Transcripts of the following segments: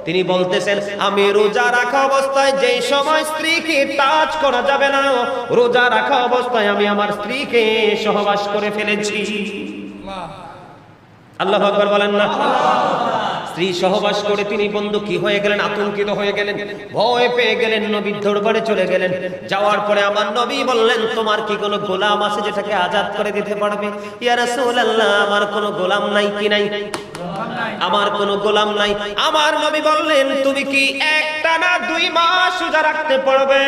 তিনি বলতেছেন আমি রোজা রাখা অবস্থায় যেই সময় স্ত্রীকে টাচ করা যাবে না, রোজা রাখা অবস্থায় আমি আমার স্ত্রীকে সহবাস করে ফেলেছি। আল্লাহু আকবার বলেন না। স্ত্রী সহবাস করে তিনি বন্ধু কি হয়ে গেলেন? আতঙ্কিত হয়ে গেলেন, ভয় পেয়ে গেলেন, নবীর দরবারে চলে গেলেন। যাওয়ার পরে আমার নবী বললেন তোমার কি কোনো গোলাম আছে যেটাকে আজাদ করে দিতে পারবে? ইয়া রাসূলুল্লাহ আমার কোনো গোলাম নাই। কি নাই? আমার কোনো গোলাম নাই। আমার নবী বললেন তুমি কি একটা না 2 মাস রোজা রাখতে পারবে?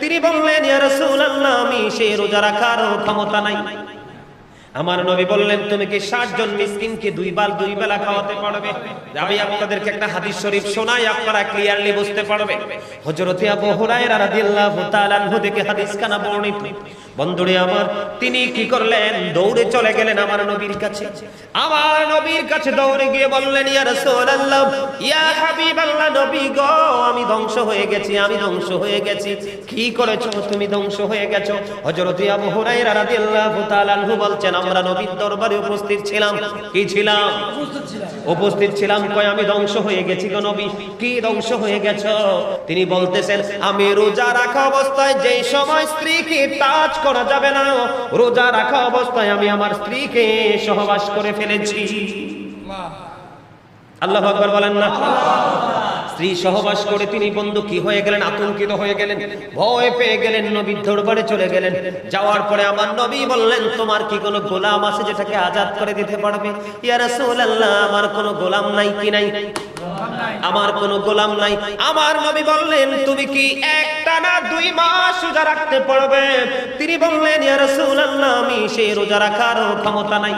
তিনি বললেন ইয়া রাসূলুল্লাহ আমি সেই রোজা রাখার ক্ষমতা নাই। আমার নবী বললেন তুমি কি 60 জন মিসকিনকে 2 বেলা খাওয়াতে পারবে? আমি আপনাদেরকে একটা হাদিস শরীফ শোনাই, আপনারা ক্লিয়ারলি বুঝতে পারবে। হযরত আবু হুরায়রা রাদিয়াল্লাহু তাআলা আনহু থেকে হাদিস কানা বর্ণিত। বন্ধুরে আমার, তিনি কি করলেন? দৌড়ে চলে গেলেন আমার নবীর কাছে। আমার নবীর কাছে দৌড়ে গিয়ে বললেন ইয়া রাসূলুল্লাহ, ইয়া হাবিবাল্লাহ, নবী গো আমি ধ্বংস হয়ে গেছি, আমি ধ্বংস হয়ে গেছি। কি করেছো তুমি? ধ্বংস হয়ে গেছো। হযরত আবু হুরায়রা রাদিয়াল্লাহু তাআলা আনহু বলছেন আমরা নবীর দরবারে উপস্থিত ছিলাম। কি ছিলাম? উপস্থিত ছিলাম। কয় আমি ধ্বংস হয়ে গেছি গো নবী। কি ধ্বংস হয়ে গেছো? তিনি বলতেছেন আমি রোজা রাখা অবস্থায় যেই সময় স্ত্রীকে টাচ করা যাবে না, রোজা রাখা অবস্থায় আমি আমার স্ত্রীকে সহবাস করে ফেলেছি। আল্লাহু আকবার বলেন না। স্ত্রী সহবাস করে তিনি বন্ধু কি হয়ে গেলেন? আতঙ্কিত হয়ে গেলেন, ভয় পেয়ে গেলেন, নবীর দরবারে চলে গেলেন। যাওয়ার পরে আমার নবী বললেন তোমার কি কোনো গোলাম আছে যেটাকে আজাদ করে দিতে পারবে? ইয়া রাসূলুল্লাহ আমার কোনো গোলাম নাই। কি নাই? আমার কোনো গোলাম নাই। আমার নবী বললেন তুমি কি একটা না 2 মাস রোজা রাখতে পারবে? তিনি বললেন ইয়া রাসূলুল্লাহ আমি সেই রোজা রাখার ক্ষমতা নাই।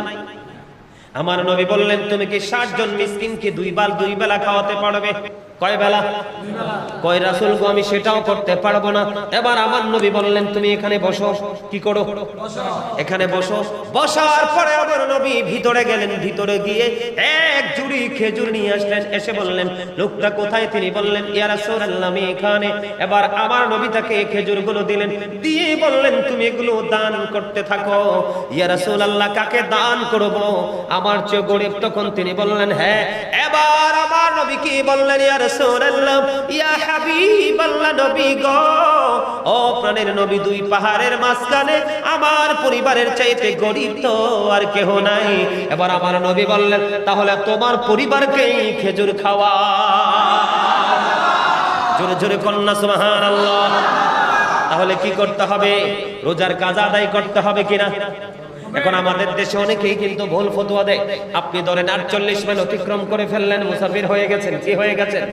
আমার নবী বললেন তুমি কি 60 জন মিসকিনকে 2 বেলা খাওয়াতে পারবে? কয় বেলা? 2 বেলা। কয় রাসূল গো আমি সেটাও করতে পারবো না। এবার আমার নবী বললেন তুমি এখানে বসো। কি করো? বসো। এখানে বসো। বসার পরে আমার নবী ভিতরে গেলেন। ভিতরে গিয়ে এক ঝুড়ি খেজুর নিয়ে আসলেন। এসে বললেন লোকটা কোথায়? তিনি বললেন ইয়া রাসূলুল্লাহ আমি এখানে। এবার আমার নবী তাকে খেজুরগুলো দিলেন, দিয়ে বললেন তুমি এগুলো দান করতে থাকো। ইয়া রাসূলুল্লাহ কাকে দান করব? আমার চেয়ে গরিব। তখন তিনি বললেন হ্যাঁ। এবার আমার নবী কি বললেন ইয়া রাসূলুল্লাহ, ইয়া হাবিবাল্লাহ, নবী গো ও প্রাণের নবী, 2 পাহাড়ের মাঝখানে আমার পরিবারের চাইতে গরিব তো আর কেহ নাই। এবার আমার নবী বললেন তাহলে তোমার পরিবারকেই খেজুর খাওয়া। জোরে জোরে কন্যা সুবহানাল্লাহ। তাহলে কি করতে হবে? রোজার কাজা আদায় করতে হবে কিনা? এখন আমাদের দেশে অনেকেই কিন্তু ভুল ফতোয়া দেয়। আপনি ধরেন 48 মাইল অতিক্রম করে ফেললেন, মুসাফির হয়ে গেছেন। কি হয়ে গেছেন?